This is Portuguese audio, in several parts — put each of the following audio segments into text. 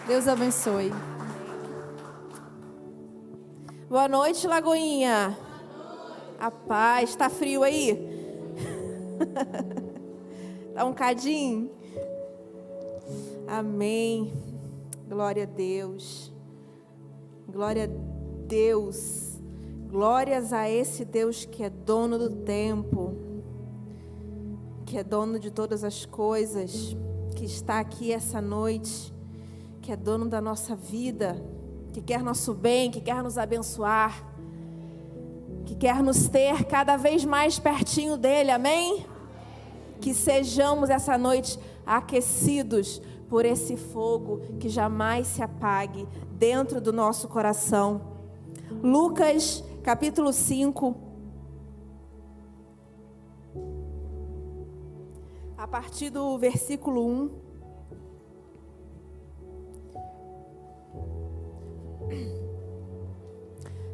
Deus abençoe. Boa noite, Lagoinha. A paz. Tá frio aí? Tá um cadinho? Amém. Glória a Deus. Glória a Deus. Glórias a esse Deus que é dono do tempo, que é dono de todas as coisas, que está aqui essa noite, que é dono da nossa vida, que quer nosso bem, que quer nos abençoar, que quer nos ter cada vez mais pertinho dele, amém? Que sejamos essa noite aquecidos por esse fogo que jamais se apague dentro do nosso coração. Lucas capítulo 5, a partir do versículo 1.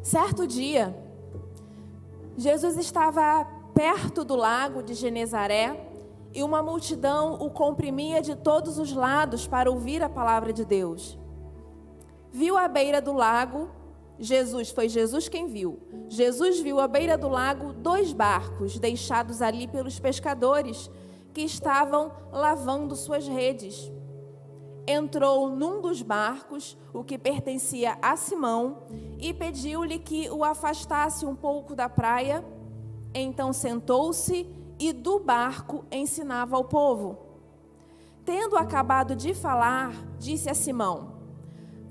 Certo dia, Jesus estava perto do lago de Genezaré e uma multidão o comprimia de todos os lados para ouvir a palavra de Deus. Viu à beira do lago, foi Jesus quem viu. Jesus viu à beira do lago 2 barcos deixados ali pelos pescadores que estavam lavando suas redes. Entrou num dos barcos, o que pertencia a Simão, e pediu-lhe que o afastasse um pouco da praia. Então sentou-se e do barco ensinava ao povo. Tendo acabado de falar, disse a Simão: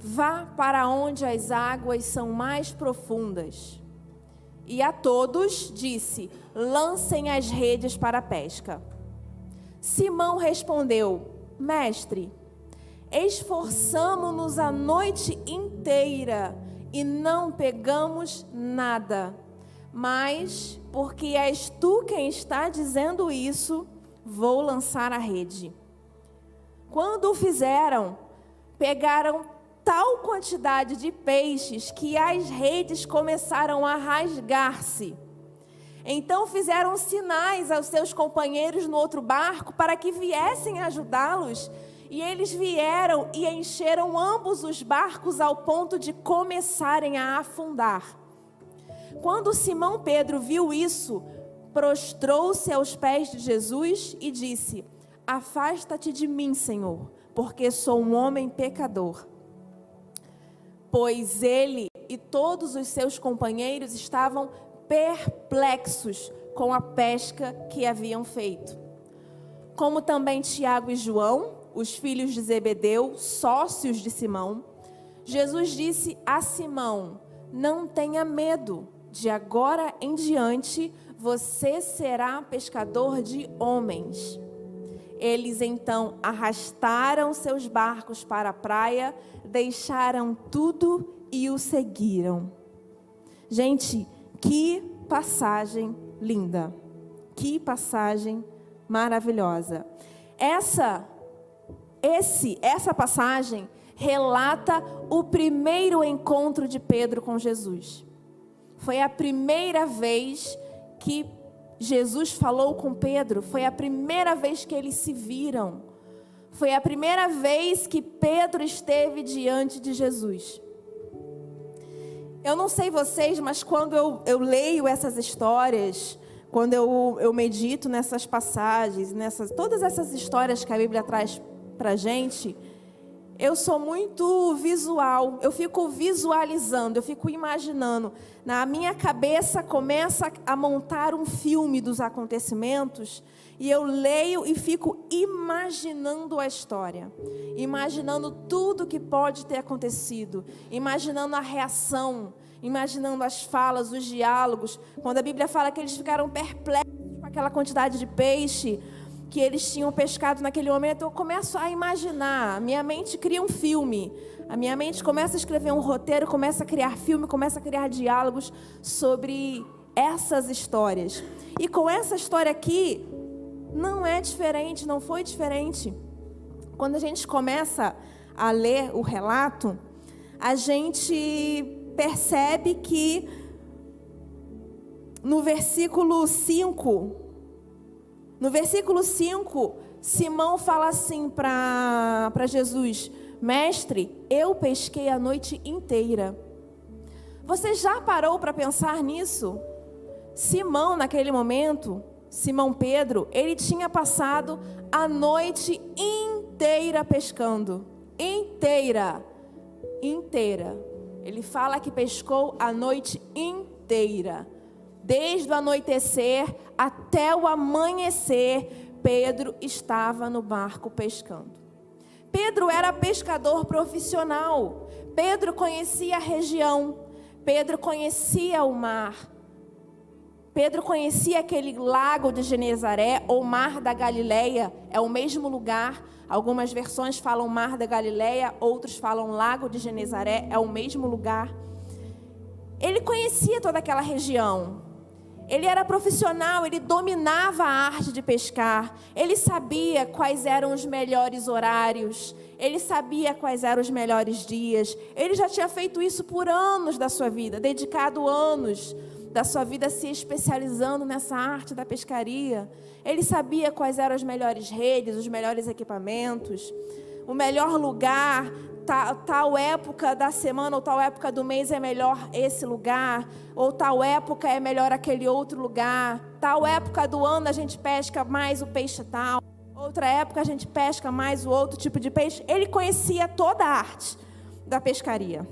vá para onde as águas são mais profundas. E a todos disse: lancem as redes para a pesca. Simão respondeu: mestre, esforçamo-nos a noite inteira e não pegamos nada. Mas, porque és tu quem está dizendo isso, vou lançar a rede. Quando o fizeram, pegaram tal quantidade de peixes que as redes começaram a rasgar-se. Então fizeram sinais aos seus companheiros no outro barco para que viessem ajudá-los. E eles vieram e encheram ambos os barcos ao ponto de começarem a afundar. Quando Simão Pedro viu isso, prostrou-se aos pés de Jesus e disse: afasta-te de mim, Senhor, porque sou um homem pecador. Pois ele e todos os seus companheiros estavam perplexos com a pesca que haviam feito. Como também Tiago e João, os filhos de Zebedeu, sócios de Simão, Jesus disse a Simão: não tenha medo, de agora em diante você será pescador de homens. Eles então arrastaram seus barcos para a praia, deixaram tudo e o seguiram. Gente, que passagem linda, que passagem maravilhosa. Essa passagem relata o primeiro encontro de Pedro com Jesus. Foi a primeira vez que Jesus falou com Pedro, foi a primeira vez que eles se viram. Foi a primeira vez que Pedro esteve diante de Jesus. Eu não sei vocês, mas quando eu leio essas histórias, quando eu medito nessas passagens, todas essas histórias que a Bíblia traz pra gente, eu sou muito visual, eu fico visualizando, eu fico imaginando. Na minha cabeça começa a montar um filme dos acontecimentos e eu leio e fico imaginando a história, imaginando tudo que pode ter acontecido, imaginando a reação, imaginando as falas, os diálogos. Quando a Bíblia fala que eles ficaram perplexos com aquela quantidade de peixe que eles tinham pescado naquele momento, eu começo a imaginar, a minha mente cria um filme, a minha mente começa a escrever um roteiro, começa a criar filme, começa a criar diálogos sobre essas histórias. E com essa história aqui, não é diferente, não foi diferente. Quando a gente começa a ler o relato, a gente percebe que no versículo 5, Simão fala assim para Jesus: Mestre, eu pesquei a noite inteira. Você já parou para pensar nisso? Simão, naquele momento, Simão Pedro, ele tinha passado a noite inteira pescando. Inteira. Ele fala que pescou a noite inteira. Desde o anoitecer até o amanhecer, Pedro estava no barco pescando. Pedro era pescador profissional. Pedro conhecia a região. Pedro conhecia o mar. Pedro conhecia aquele lago de Genezaré, ou mar da Galileia, é o mesmo lugar. Algumas versões falam mar da Galileia, outros falam lago de Genezaré, é o mesmo lugar. Ele conhecia toda aquela região. Ele era profissional, ele dominava a arte de pescar. Ele sabia quais eram os melhores horários. Ele sabia quais eram os melhores dias. Ele já tinha feito isso por anos da sua vida, dedicado anos da sua vida se especializando nessa arte da pescaria. Ele sabia quais eram as melhores redes, os melhores equipamentos, o melhor lugar. Tal época da semana ou tal época do mês é melhor esse lugar, ou tal época é melhor aquele outro lugar. Tal época do ano a gente pesca mais o peixe tal, outra época a gente pesca mais o outro tipo de peixe. Ele conhecia toda a arte da pescaria.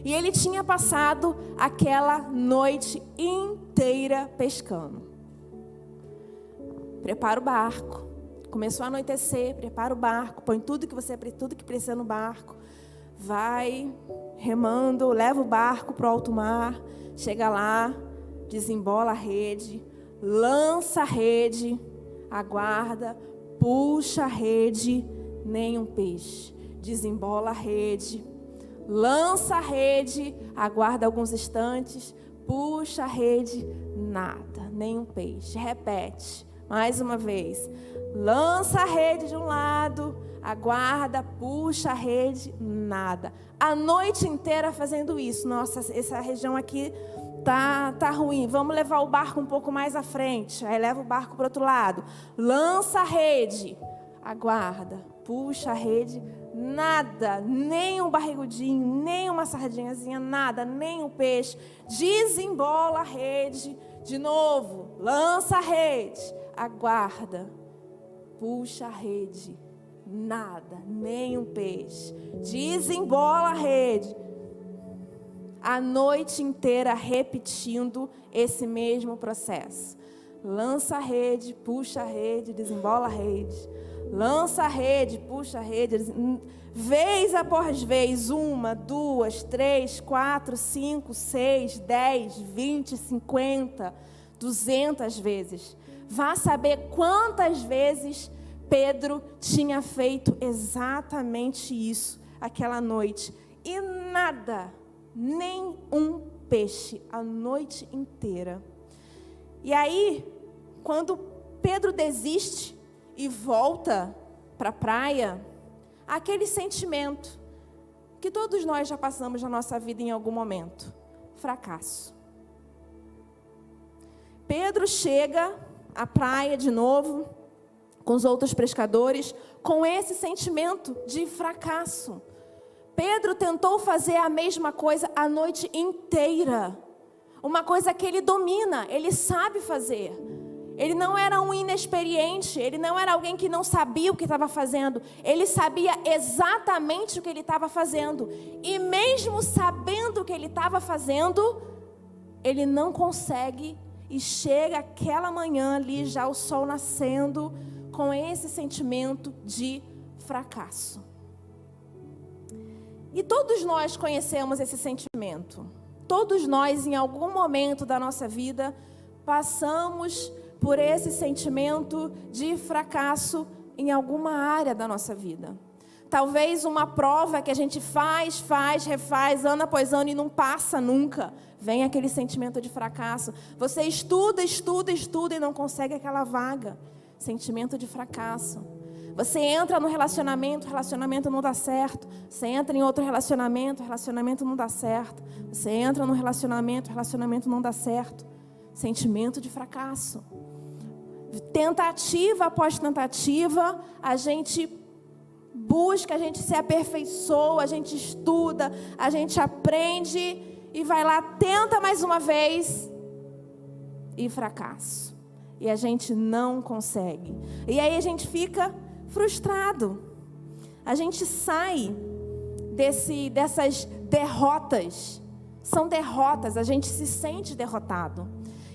E ele tinha passado aquela noite inteira pescando. Prepara o barco. Começou a anoitecer, prepara o barco, põe tudo que precisa no barco. Vai remando, leva o barco para o alto mar. Chega lá, desembola a rede, lança a rede, aguarda, puxa a rede, nenhum peixe. Desembola a rede, lança a rede, aguarda alguns instantes, puxa a rede, nada, nenhum peixe. Repete, mais uma vez. Lança a rede de um lado, aguarda, puxa a rede, nada. A noite inteira fazendo isso. Nossa, essa região aqui tá ruim. Vamos levar o barco um pouco mais à frente. Aí leva o barco para o outro lado. Lança a rede, aguarda, puxa a rede, nada. Nem um barrigudinho, nem uma sardinhazinha, nada, nem um peixe. Desembola a rede de novo. Lança a rede, aguarda. Puxa a rede, nada, nem um peixe. Desembola a rede. A noite inteira repetindo esse mesmo processo. Lança a rede, puxa a rede, desembola a rede. Lança a rede, puxa a rede. Vez após vez, 1, 2, 3, 4, 5, 6, 10, 20, 50, 200 vezes. Vá saber quantas vezes Pedro tinha feito exatamente isso aquela noite. E nada, nem um peixe a noite inteira. E aí, quando Pedro desiste e volta para a praia, aquele sentimento que todos nós já passamos na nossa vida em algum momento: fracasso. Pedro chega à praia de novo, com os outros pescadores, com esse sentimento de fracasso. Pedro tentou fazer a mesma coisa a noite inteira. Uma coisa que ele domina, ele sabe fazer. Ele não era um inexperiente, ele não era alguém que não sabia o que estava fazendo. Ele sabia exatamente o que ele estava fazendo. E mesmo sabendo o que ele estava fazendo, ele não consegue. E chega aquela manhã ali, já o sol nascendo, com esse sentimento de fracasso. E todos nós conhecemos esse sentimento. Todos nós, em algum momento da nossa vida, passamos por esse sentimento de fracasso em alguma área da nossa vida. Talvez uma prova que a gente faz, refaz, ano após ano e não passa nunca. Vem aquele sentimento de fracasso. Você estuda e não consegue aquela vaga. Sentimento de fracasso. Você entra no relacionamento, o relacionamento não dá certo. Você entra em outro relacionamento, o relacionamento não dá certo. Você entra no relacionamento, o relacionamento não dá certo. Sentimento de fracasso. Tentativa após tentativa, a gente busca, a gente se aperfeiçoa, a gente estuda, a gente aprende e vai lá, tenta mais uma vez e fracasso. E a gente não consegue. E aí a gente fica frustrado. A gente sai dessas derrotas. São derrotas, a gente se sente derrotado.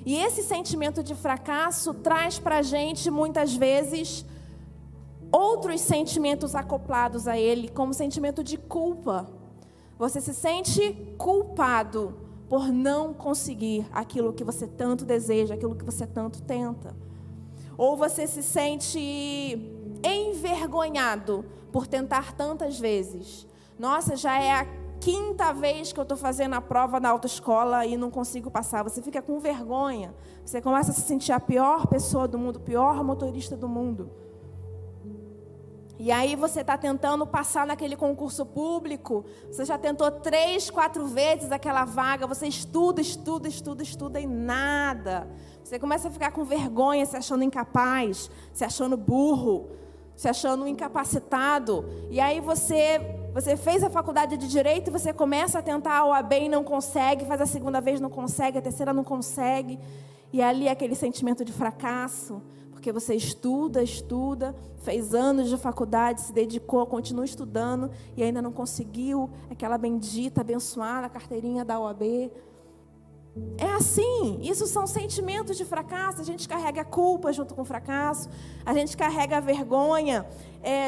E esse sentimento de fracasso traz para a gente, muitas vezes, outros sentimentos acoplados a ele, como o sentimento de culpa. Você se sente culpado por não conseguir aquilo que você tanto deseja, aquilo que você tanto tenta. Ou você se sente envergonhado por tentar tantas vezes. Nossa, já é a 5ª vez que eu estou fazendo a prova na autoescola e não consigo passar. Você fica com vergonha. Você começa a se sentir a pior pessoa do mundo, o pior motorista do mundo. E aí você está tentando passar naquele concurso público. Você já tentou 3, 4 vezes aquela vaga. Você estuda e nada. Você começa a ficar com vergonha, se achando incapaz, se achando burro, se achando incapacitado. E aí você fez a faculdade de Direito, você começa a tentar a OAB e não consegue, faz a 2ª vez, não consegue, a 3ª não consegue. E ali aquele sentimento de fracasso, porque você estuda, fez anos de faculdade, se dedicou, continua estudando e ainda não conseguiu aquela bendita, abençoada carteirinha da OAB. É assim, isso são sentimentos de fracasso. A gente carrega a culpa junto com o fracasso, a gente carrega a vergonha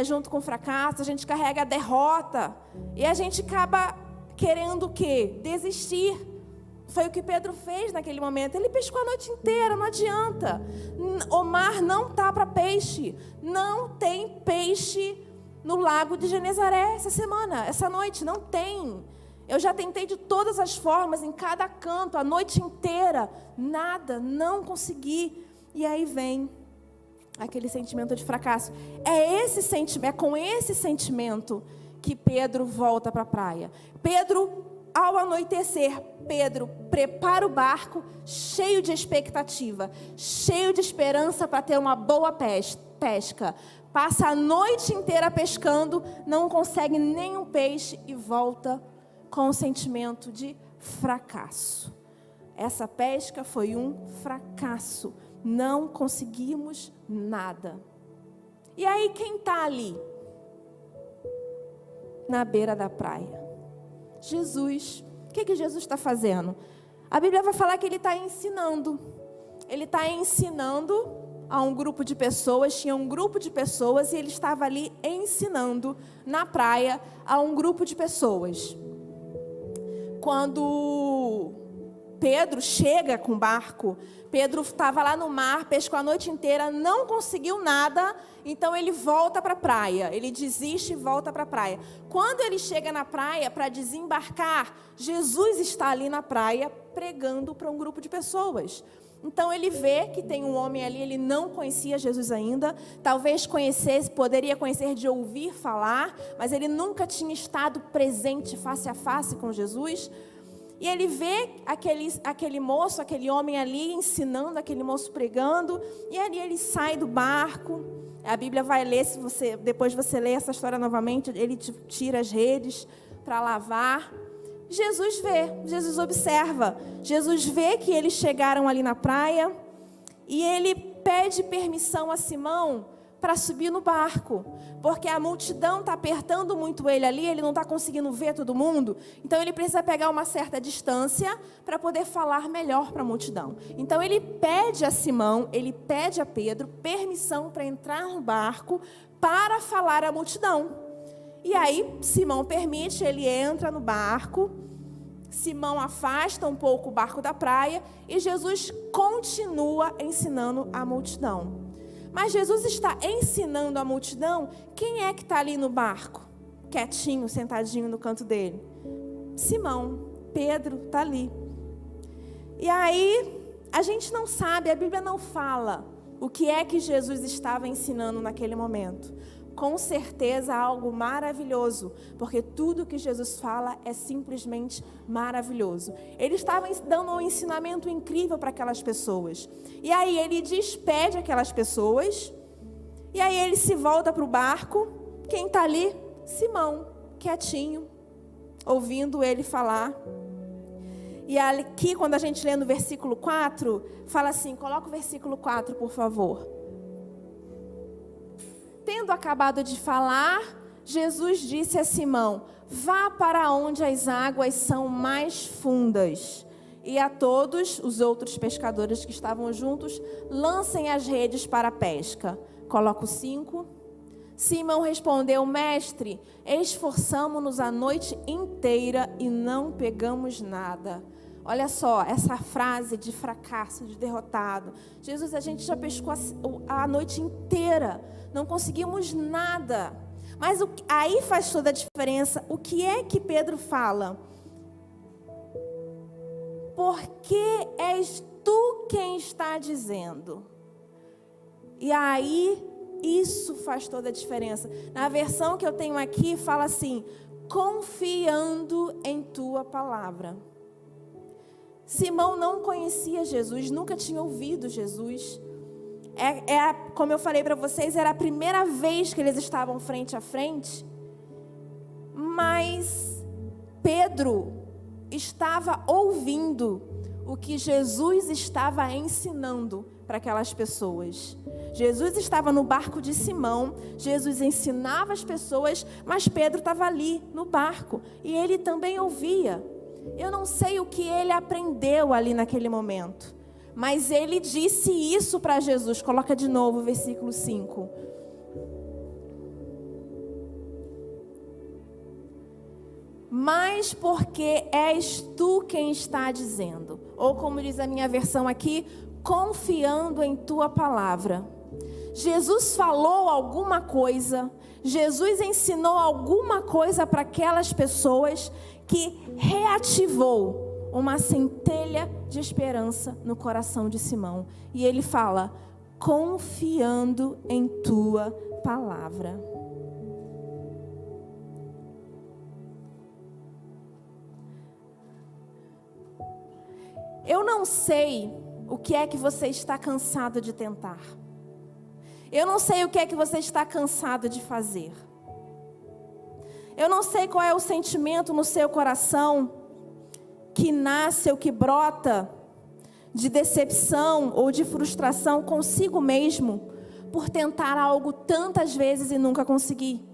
junto com o fracasso, a gente carrega a derrota e a gente acaba querendo o quê? Desistir. Foi o que Pedro fez naquele momento. Ele pescou a noite inteira, não adianta. O mar não está para peixe. Não tem peixe no lago de Genezaré essa noite, não tem. Eu já tentei de todas as formas, em cada canto, a noite inteira. Nada, não consegui. E aí vem aquele sentimento de fracasso. É com esse sentimento que Pedro volta para a praia. Ao anoitecer, Pedro prepara o barco, cheio de expectativa, cheio de esperança para ter uma boa pesca. Passa a noite inteira pescando, não consegue nenhum peixe e volta com o sentimento de fracasso. Essa pesca foi um fracasso. Não conseguimos nada. E aí quem está ali? Na beira da praia. Jesus. O que Jesus está fazendo? A Bíblia vai falar que ele está ensinando. Ele está ensinando a um grupo de pessoas. Tinha um grupo de pessoas e ele estava ali ensinando na praia a um grupo de pessoas. Quando Pedro chega com o barco, Pedro estava lá no mar, pescou a noite inteira, não conseguiu nada, então ele volta para a praia. Ele desiste e volta para a praia. Quando ele chega na praia para desembarcar, Jesus está ali na praia pregando para um grupo de pessoas. Então ele vê que tem um homem ali, ele não conhecia Jesus ainda, talvez conhecesse, poderia conhecer de ouvir falar, mas ele nunca tinha estado presente face a face com Jesus. E ele vê aquele moço, aquele homem ali ensinando, aquele moço pregando, e ali ele sai do barco. A Bíblia vai ler, depois você lê essa história novamente, ele tira as redes para lavar. Jesus vê, Jesus observa, Jesus vê que eles chegaram ali na praia e ele pede permissão a Simão para subir no barco, porque a multidão está apertando muito ele ali, ele não está conseguindo ver todo mundo, então ele precisa pegar uma certa distância para poder falar melhor para a multidão. Então ele pede a Simão, ele pede a Pedro permissão para entrar no barco para falar à multidão. E aí Simão permite, ele entra no barco, Simão afasta um pouco o barco da praia e Jesus continua ensinando a multidão. Mas Jesus está ensinando a multidão, quem é que está ali no barco? Quietinho, sentadinho no canto dele? Simão, Pedro está ali. E aí, a gente não sabe, a Bíblia não fala o que é que Jesus estava ensinando naquele momento. Com certeza algo maravilhoso, porque tudo que Jesus fala é simplesmente maravilhoso. Ele estava dando um ensinamento incrível para aquelas pessoas. E aí ele despede aquelas pessoas, e aí ele se volta para o barco, Quem está ali? Simão, quietinho, ouvindo ele falar. E aqui, quando a gente lê no versículo 4, fala assim, coloca o versículo 4, por favor. Tendo acabado de falar, Jesus disse a Simão: vá para onde as águas são mais fundas. E a todos os outros pescadores que estavam juntos, lancem as redes para a pesca. Coloca o 5. Simão respondeu: mestre, esforçamo-nos a noite inteira e não pegamos nada. Olha só, essa frase de fracasso, de derrotado. Jesus, a gente já pescou a noite inteira, não conseguimos nada. Mas aí faz toda a diferença. O que é que Pedro fala? Porque és tu quem está dizendo. E aí, isso faz toda a diferença. Na versão que eu tenho aqui, fala assim: confiando em tua palavra. Simão não conhecia Jesus, nunca tinha ouvido Jesus. Como eu falei para vocês, era a primeira vez que eles estavam frente a frente. Mas Pedro estava ouvindo o que Jesus estava ensinando para aquelas pessoas. Jesus estava no barco de Simão, Jesus ensinava as pessoas, mas Pedro estava ali no barco e ele também ouvia. Eu não sei o que ele aprendeu ali naquele momento, mas ele disse isso para Jesus. Coloca de novo o versículo 5. Mas porque és tu quem está dizendo, ou como diz a minha versão aqui, confiando em tua palavra. Jesus falou alguma coisa, Jesus ensinou alguma coisa para aquelas pessoas que reativou uma centelha de esperança no coração de Simão. E ele fala: confiando em tua palavra. Eu não sei o que é que você está cansado de tentar. Eu não sei o que é que você está cansado de fazer. Eu não sei qual é o sentimento no seu coração que nasce ou que brota de decepção ou de frustração consigo mesmo por tentar algo tantas vezes e nunca conseguir.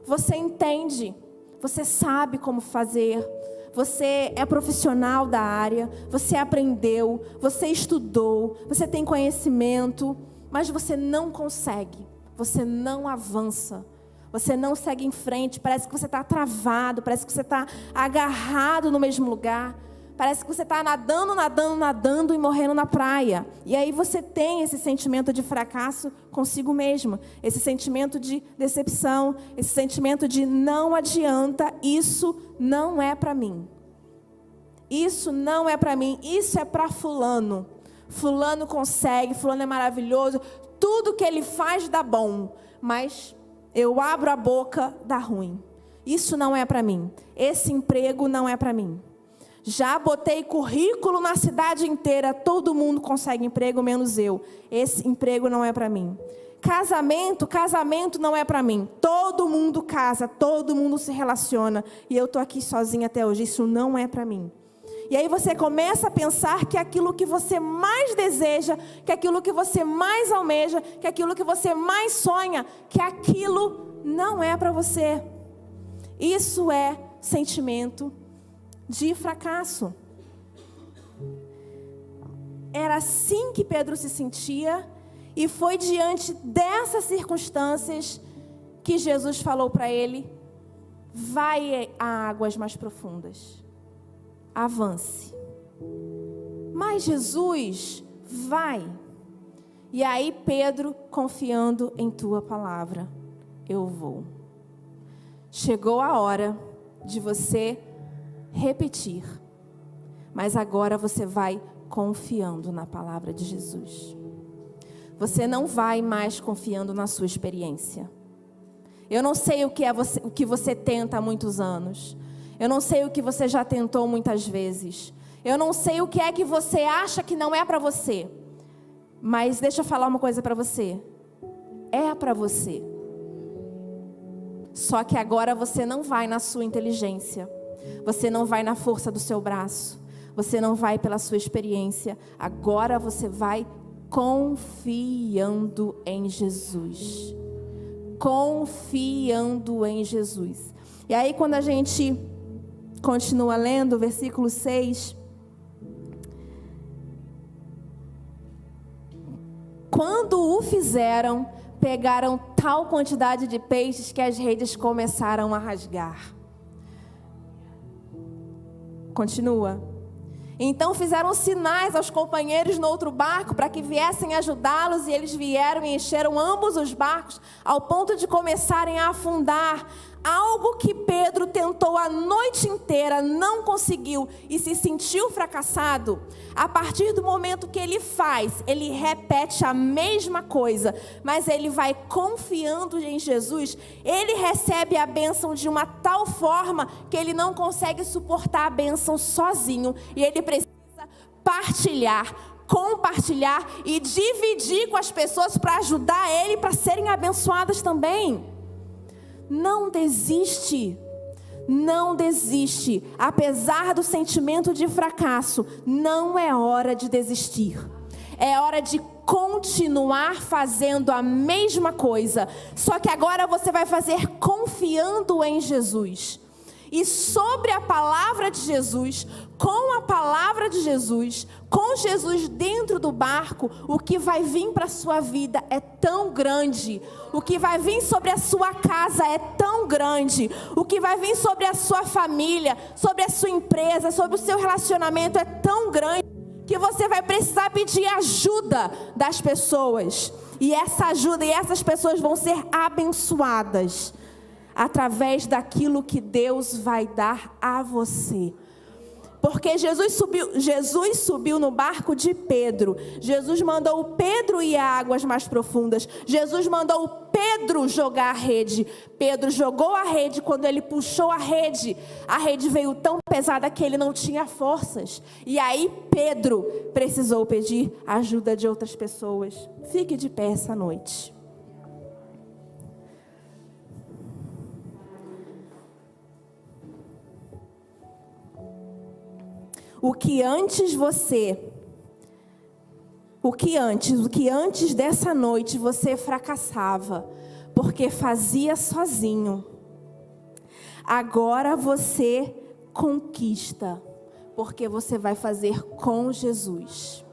Você entende, você sabe como fazer, você é profissional da área, você aprendeu, você estudou, você tem conhecimento, mas você não consegue, você não avança. Você não segue em frente, parece que você está travado, parece que você está agarrado no mesmo lugar. Parece que você está nadando e morrendo na praia. E aí você tem esse sentimento de fracasso consigo mesmo. Esse sentimento de decepção, esse sentimento de não adianta, isso não é para mim. Isso não é para mim, isso é para fulano. Fulano consegue, fulano é maravilhoso, tudo que ele faz dá bom, mas eu abro a boca, dá ruim. Isso não é para mim. Esse emprego não é para mim. Já botei currículo na cidade inteira, todo mundo consegue emprego, menos eu. Esse emprego não é para mim. Casamento não é para mim. Todo mundo casa, todo mundo se relaciona. E eu estou aqui sozinha até hoje. Isso não é para mim. E aí você começa a pensar que aquilo que você mais deseja, que aquilo que você mais almeja, que aquilo que você mais sonha, que aquilo não é para você. Isso é sentimento de fracasso. Era assim que Pedro se sentia, e foi diante dessas circunstâncias que Jesus falou para ele: vai a águas mais profundas. Avance. Mas Jesus, vai. E aí Pedro, confiando em tua palavra, eu vou. Chegou a hora de você repetir, mas agora você vai confiando na palavra de Jesus. Você não vai mais confiando na sua experiência. Eu não sei o que você tenta há muitos anos. Eu não sei o que você já tentou muitas vezes. Eu não sei o que é que você acha que não é para você. Mas deixa eu falar uma coisa para você. É para você. Só que agora você não vai na sua inteligência. Você não vai na força do seu braço. Você não vai pela sua experiência. Agora você vai confiando em Jesus. Confiando em Jesus. E aí quando a gente continua lendo o versículo 6. Quando o fizeram, pegaram tal quantidade de peixes que as redes começaram a rasgar. Continua. Então fizeram sinais aos companheiros no outro barco para que viessem ajudá-los, e eles vieram e encheram ambos os barcos ao ponto de começarem a afundar. Algo que Pedro tentou a noite inteira, não conseguiu e se sentiu fracassado. A partir do momento que ele faz, ele repete a mesma coisa, mas ele vai confiando em Jesus. Ele recebe a bênção de uma tal forma que ele não consegue suportar a bênção sozinho, e ele precisa partilhar, compartilhar e dividir com as pessoas para ajudar ele, para serem abençoadas também. Não desiste, não desiste. Apesar do sentimento de fracasso, não é hora de desistir. É hora de continuar fazendo a mesma coisa. Só que agora você vai fazer confiando em Jesus. E sobre a palavra de Jesus, com a palavra de Jesus, com Jesus dentro do barco, o que vai vir para a sua vida é tão grande. O que vai vir sobre a sua casa é tão grande. O que vai vir sobre a sua família, sobre a sua empresa, sobre o seu relacionamento é tão grande que você vai precisar pedir ajuda das pessoas. E essa ajuda e essas pessoas vão ser abençoadas através daquilo que Deus vai dar a você. Porque Jesus subiu no barco de Pedro. Jesus mandou o Pedro ir a águas mais profundas. Jesus mandou o Pedro jogar a rede. Pedro jogou a rede. Quando ele puxou a rede veio tão pesada que ele não tinha forças. E aí Pedro precisou pedir ajuda de outras pessoas. Fique de pé essa noite. O que antes dessa noite você fracassava, porque fazia sozinho. Agora você conquista, porque você vai fazer com Jesus.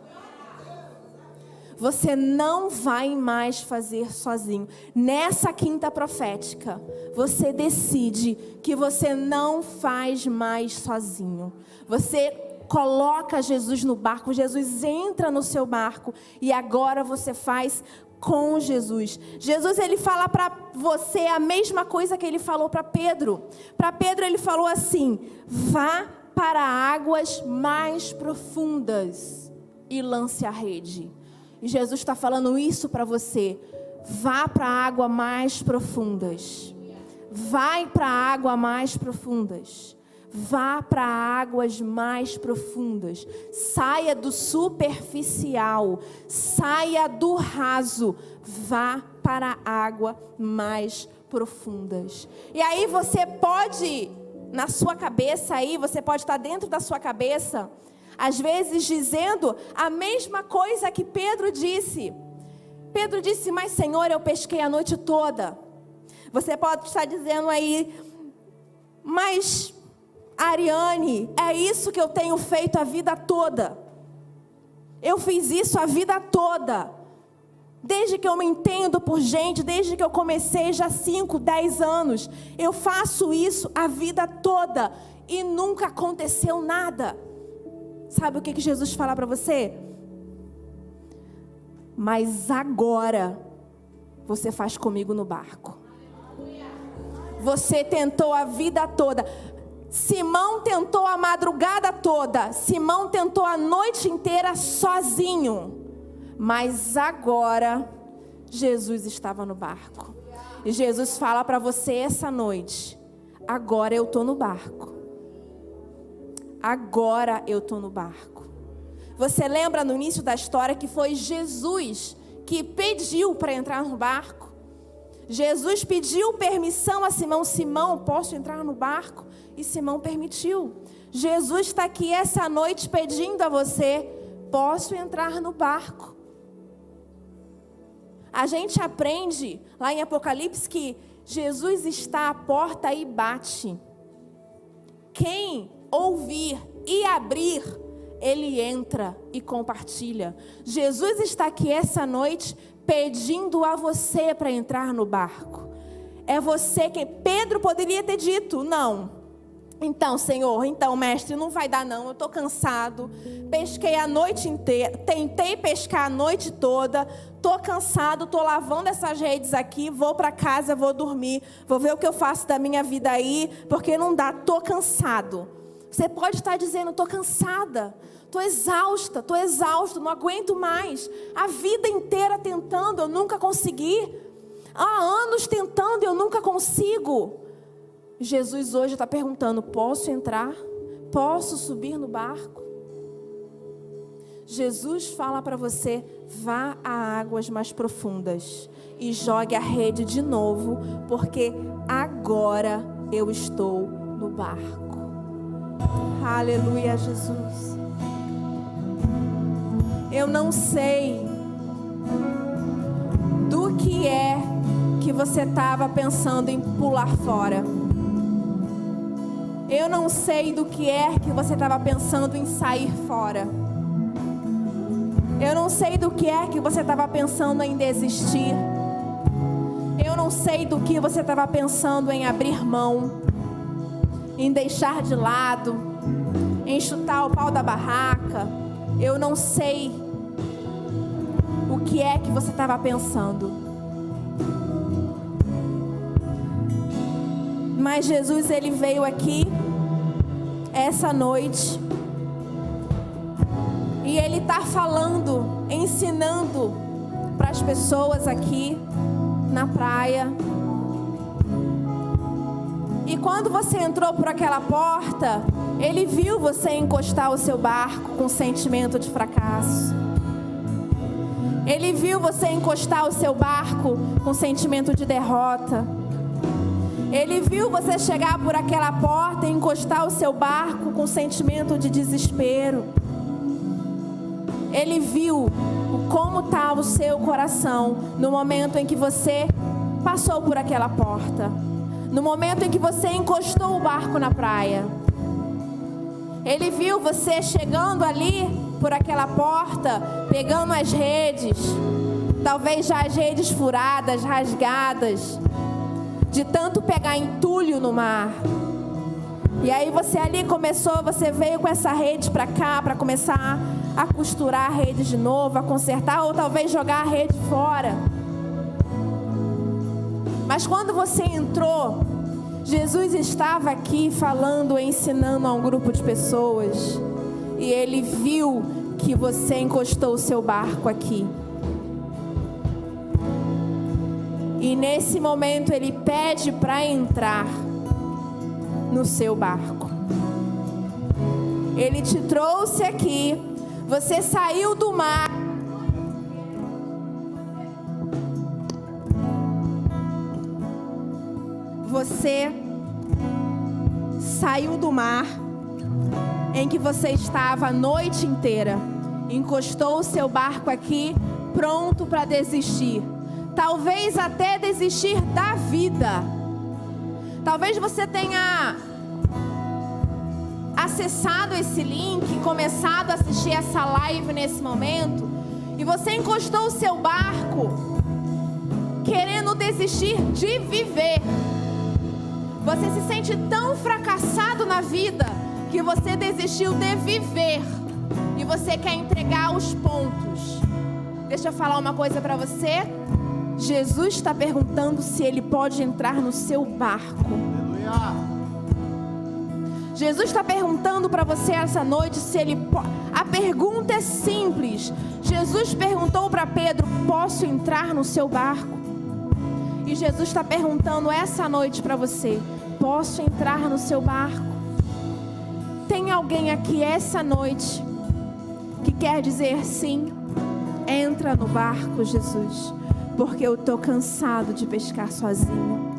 Você não vai mais fazer sozinho. Nessa quinta profética, você decide que você não faz mais sozinho. Você coloca Jesus no barco, Jesus entra no seu barco e agora você faz com Jesus. Jesus, ele fala para você a mesma coisa que ele falou para Pedro. Para Pedro ele falou assim: vá para águas mais profundas e lance a rede. E Jesus está falando isso para você. Vá para águas mais profundas. Vai para águas mais profundas. Vá para águas mais profundas. Saia do superficial. Saia do raso. Vá para águas mais profundas. E aí você pode, na sua cabeça aí, você pode estar dentro da sua cabeça, às vezes dizendo a mesma coisa que Pedro disse. Pedro disse: mas Senhor, eu pesquei a noite toda. Você pode estar dizendo aí: mas Ariane, é isso que eu tenho feito a vida toda. Eu fiz isso a vida toda. Desde que eu me entendo por gente, desde que eu comecei já 5, 10 anos. Eu faço isso a vida toda e nunca aconteceu nada. Sabe o que Jesus fala para você? Mas agora você faz comigo no barco. Você tentou a vida toda. Simão tentou a madrugada toda. Simão tentou a noite inteira sozinho. Mas agora Jesus estava no barco. E Jesus fala para você essa noite: agora eu estou no barco. Agora eu estou no barco. Você lembra no início da história que foi Jesus que pediu para entrar no barco? Jesus pediu permissão a Simão. Simão, posso entrar no barco? E Simão permitiu. Jesus está aqui essa noite pedindo a você, posso entrar no barco? A gente aprende lá em Apocalipse que Jesus está à porta e bate. Quem ouvir e abrir, ele entra e compartilha. Jesus está aqui essa noite pedindo a você para entrar no barco. É você quem... Pedro poderia ter dito, não. Então, Senhor, então, mestre, não vai dar não, eu estou cansado. Pesquei a noite inteira, tentei pescar a noite toda. Estou cansado, estou lavando essas redes aqui, vou para casa, vou dormir. Vou ver o que eu faço da minha vida aí, porque não dá, estou cansado. Você pode estar dizendo, estou cansada. Estou exausta, estou exausto, não aguento mais. A vida inteira tentando, eu nunca consegui. Há anos tentando, eu nunca consigo. Jesus hoje está perguntando, posso entrar? Posso subir no barco? Jesus fala para você, vá a águas mais profundas e jogue a rede de novo, porque agora eu estou no barco. Aleluia, Jesus. Eu não sei do que é que você estava pensando em pular fora. Eu não sei do que é que você estava pensando em sair fora. Eu não sei do que é que você estava pensando em desistir. Eu não sei do que você estava pensando em abrir mão, em deixar de lado, em chutar o pau da barraca. Eu não sei o que é que você estava pensando. Mas Jesus, ele veio aqui essa noite e ele está falando, ensinando para as pessoas aqui na praia. E quando você entrou por aquela porta, ele viu você encostar o seu barco com sentimento de fracasso. Ele viu você encostar o seu barco com sentimento de derrota. Ele viu você chegar por aquela porta e encostar o seu barco com sentimento de desespero. Ele viu como estava o seu coração no momento em que você passou por aquela porta. No momento em que você encostou o barco na praia. Ele viu você chegando ali por aquela porta, pegando as redes. Talvez já as redes furadas, rasgadas, de tanto pegar entulho no mar. E aí você ali começou, você veio com essa rede para cá, para começar a costurar a rede de novo, a consertar, ou talvez jogar a rede fora. Mas quando você entrou, Jesus estava aqui falando, ensinando a um grupo de pessoas. E ele viu que você encostou o seu barco aqui. E nesse momento ele pede para entrar no seu barco. Ele te trouxe aqui. Você saiu do mar. Você saiu do mar em que você estava a noite inteira. Encostou o seu barco aqui, pronto para desistir. Talvez até desistir da vida. Talvez você tenha acessado esse link, começado a assistir essa live nesse momento, e você encostou o seu barco, querendo desistir de viver. Você se sente tão fracassado na vida, que você desistiu de viver, e você quer entregar os pontos. Deixa eu falar uma coisa para você. Jesus está perguntando se ele pode entrar no seu barco. Aleluia. Jesus está perguntando para você essa noite se ele pode. A pergunta é simples. Jesus perguntou para Pedro, posso entrar no seu barco? E Jesus está perguntando essa noite para você, posso entrar no seu barco? Tem alguém aqui essa noite que quer dizer sim? Entra no barco, Jesus. porque eu estou cansado de pescar sozinho.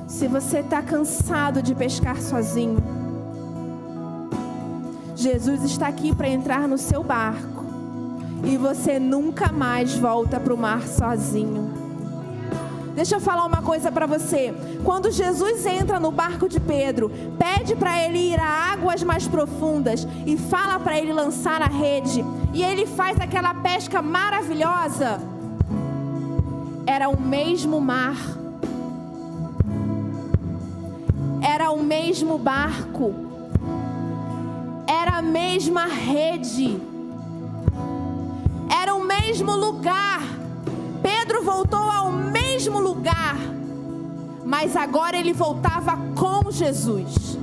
Se você está cansado de pescar sozinho, Jesus está aqui para entrar no seu barco e você nunca mais volta para o mar sozinho. Deixa eu falar uma coisa para você. Quando Jesus entra no barco de Pedro, pede para ele ir a águas mais profundas e fala para ele lançar a rede, e ele faz aquela pesca maravilhosa, era o mesmo mar, era o mesmo barco, era a mesma rede, era o mesmo lugar. Pedro voltou ao mesmo lugar, mas agora ele voltava com Jesus.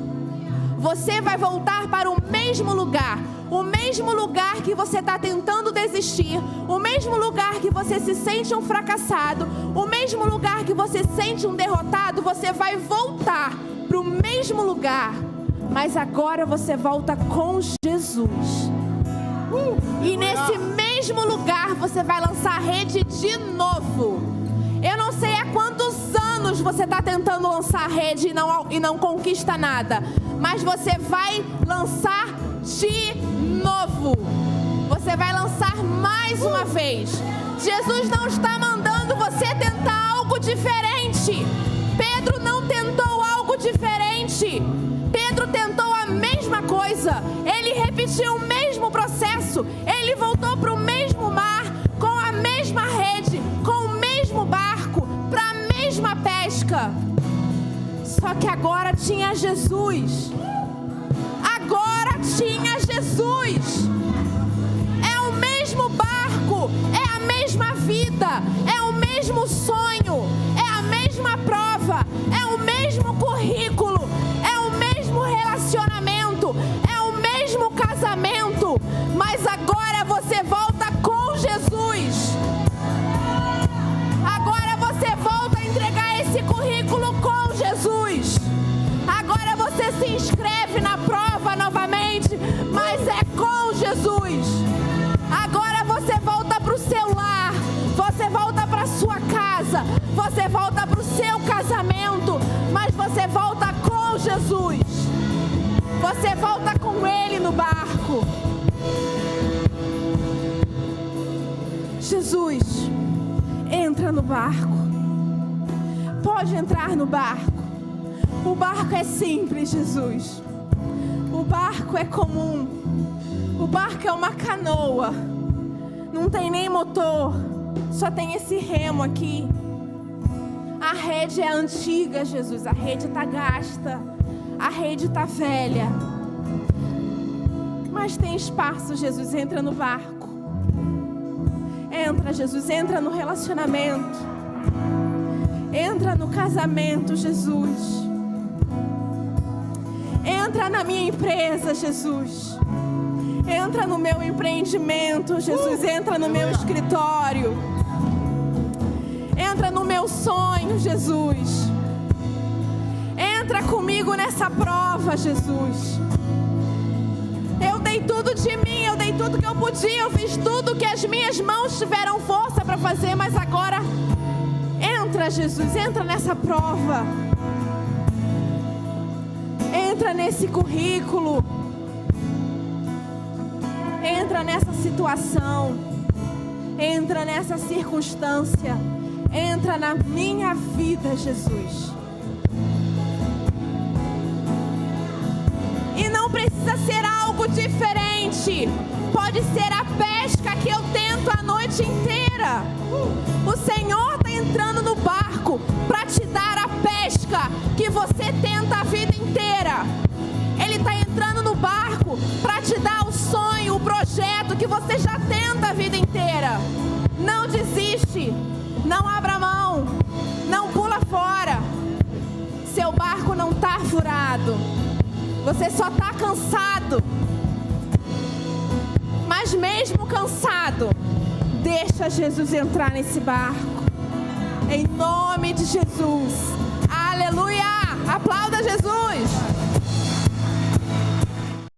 Você vai voltar para o mesmo lugar que você está tentando desistir, o mesmo lugar que você se sente um fracassado, o mesmo lugar que você sente um derrotado. Você vai voltar para o mesmo lugar, mas agora você volta com Jesus. E nesse mesmo lugar você vai lançar a rede de novo. Eu não sei há quantos anos você está tentando lançar a rede e não conquista nada, mas você vai lançar de novo. Você vai lançar mais uma vez. Jesus não está mandando você tentar algo diferente. Pedro não tentou algo diferente. Pedro tentou a mesma coisa. Ele repetiu o mesmo processo. Ele voltou para o mesmo mar, com a mesma rede, com o mesmo barco, para a mesma pesca. Só que agora tinha Jesus. Agora tinha Jesus. É o mesmo barco, é a mesma vida, é o mesmo sonho, é a mesma prova, é o mesmo currículo, é o mesmo relacionamento, é o mesmo casamento, mas agora você volta com Jesus. Agora você volta a entregar esse currículo com Jesus. Agora você se inscreve na prova novamente, mas é com Jesus. Agora você volta para o seu lar, você volta para a sua casa, você volta para o seu casamento, mas você volta com Jesus. Você volta com Ele no barco. Jesus, entra no barco. Pode entrar no barco. O barco é simples, Jesus. O barco é comum. O barco é uma canoa. Não tem nem motor. Só tem esse remo aqui. A rede é antiga, Jesus. A rede está gasta. A rede está velha. Mas tem espaço, Jesus. Entra no barco. Entra, Jesus. Entra no relacionamento. Entra no casamento, Jesus. Entra na minha empresa, Jesus. Entra no meu empreendimento, Jesus. Entra no meu escritório. Entra no meu sonho, Jesus. Entra comigo nessa prova, Jesus. Eu dei tudo de mim, eu dei tudo que eu podia, eu fiz tudo que as minhas mãos tiveram força para fazer, mas agora entra, Jesus, entra nessa prova. Entra nesse currículo. Entra nessa situação. Entra nessa circunstância. Entra na minha vida, Jesus. E não precisa ser algo diferente. Pode ser a pesca que eu tento a noite inteira. O Senhor está entrando no barco para te dar a pesca que você tenta a vida inteira. Ele está entrando no barco para te dar o sonho, o projeto que você já tenta a vida inteira. Não desiste. Não abra mão. Não pula fora. Seu barco não está furado. Você só está cansado. Mas mesmo cansado, deixa Jesus entrar nesse barco. Em nome de Jesus. Aleluia! Aplauda Jesus!